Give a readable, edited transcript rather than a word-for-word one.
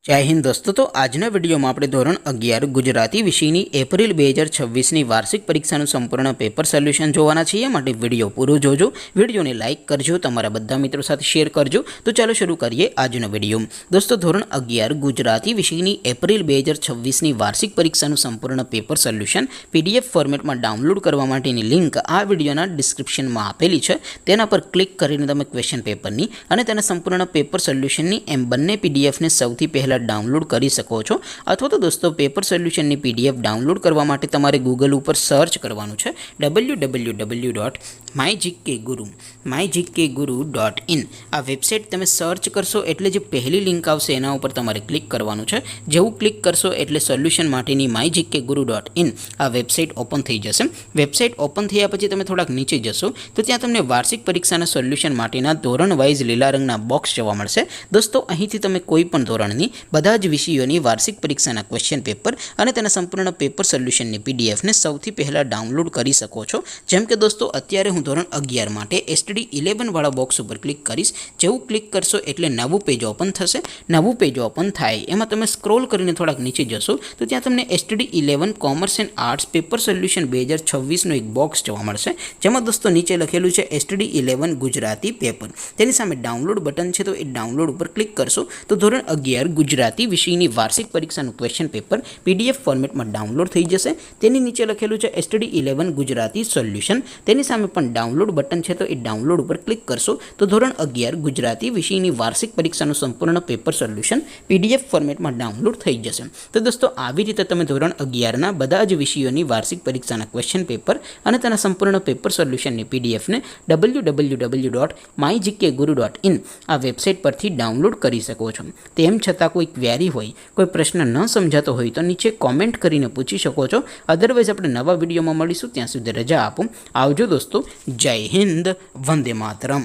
जय हिंद दोस्तों। तो आजना विडियो में આપણે ધોરણ 11 ગુજરાતી વિષયની એપ્રિલ 2026ની વાર્ષિક પરીક્ષાનું સંપૂર્ણ પેપર સોલ્યુશન જોવાના છીએ। માટે વિડિયો પૂરો જોજો, વિડિયોને લાઈક કરજો, તમારા બધા મિત્રો સાથે શેર કરજો। તો ચાલો શરૂ કરીએ આજનો વિડિયો। દોસ્તો ધોરણ 11 ગુજરાતી વિષયની એપ્રિલ 2026ની વાર્ષિક પરીક્ષાનું સંપૂર્ણ પેપર સોલ્યુશન પીડીએફ ફોર્મેટમાં ડાઉનલોડ કરવા માટેની લિંક આ વિડિયોના ડિસ્ક્રિપ્શનમાં આપેલી છે। તેના પર ક્લિક કરીને તમે ક્વેશ્ચન પેપરની અને તેના સંપૂર્ણ પેપર સોલ્યુશનની એમ બંને પીડીએફને સૌથી પહેલા डाउनलॉड कर सको छो। अथवा तो दोस्तों पेपर सोल्यूशन ની पीडीएफ डाउनलॉड करवा माटे तमारे गूगल पर सर्च करवानुं छे www.mygkguru.in। आ वेबसाइट तमे सर्च करशो एटले जे पहली लिंक आवशे एना उपर तमारे क्लिक करवानुं छे। जेवुं क्लिक करशो एटले सोल्यूशन माटेनी mygkguru.in आ वेबसाइट ओपन थई जशे। वेबसाइट ओपन थया पछी तमे थोड़ाक नीचे जशो तो त्यां तमने वार्षिक परीक्षाना सोल्यूशन माटेना धोरण वाइज लीला रंगना बॉक्स जोवा मळशे। दोस्तों અહીંથી તમે કોઈ પણ ધોરણની બધા જ વિષયોની વાર્ષિક પરીક્ષાના ક્વેશ્ચન પેપર અને તેના સંપૂર્ણ પેપર સોલ્યુશનની પીડીએફને સૌથી પહેલા ડાઉનલોડ કરી શકો છો। જેમ કે દોસ્તો અત્યારે હું ધોરણ 11 માટે એસટીડી 11 વાળા બોક્સ ઉપર ક્લિક કરીશ। જેવું ક્લિક કરશો એટલે નવું પેજ ઓપન થશે। નવું પેજ ઓપન થાય એમાં તમે સ્ક્રોલ કરીને થોડાક નીચે જશો તો ત્યાં તમને STD 11 commerce and arts paper solution 2026નો એક બોક્સ જોવા મળશે। જેમાં દોસ્તો નીચે લખેલું છે એસટીડી 11 ગુજરાતી પેપર। તેની સામે ડાઉનલોડ બટન છે તો એ ડાઉનલોડ ઉપર ક્લિક કરશો તો ધોરણ 11 ગુજરાતી વિષયની વાર્ષિક પરીક્ષાનું ક્વેશ્ચન પેપર પીડીએફ ફોર્મેટમાં ડાઉનલોડ થઈ જશે। તેની નીચે લખેલું છે એસટીડી 11 ગુજરાતી સોલ્યુશન। તેની સામે પણ ડાઉનલોડ બટન છે તો એ ડાઉનલોડ ઉપર ક્લિક કરશો તો ધોરણ 11 ગુજરાતી વિષયની વાર્ષિક પરીક્ષાનું સંપૂર્ણ પેપર સોલ્યુશન પીડીએફ ફોર્મેટમાં ડાઉનલોડ થઈ જશે। તો દોસ્તો આવી રીતે તમે ધોરણ 11ના બધા જ વિષયોની વાર્ષિક પરીક્ષાના ક્વેશ્ચન પેપર અને તેના સંપૂર્ણ પેપર સોલ્યુશનની પીડીએફને www.mygkguru.in આ વેબસાઇટ પરથી ડાઉનલોડ કરી શકો છો। તેમ છતાં कोई क्वेरी होय, कोई प्रश्न न समझातो होय तो नीचे कॉमेंट करीने पूछी शको छो। अदरवाइज आपणे नवा विडियोमां मळीशुं, त्यां सुधी रजा आपो। आवजो दोस्तों। जय हिंद, वंदे मातरम।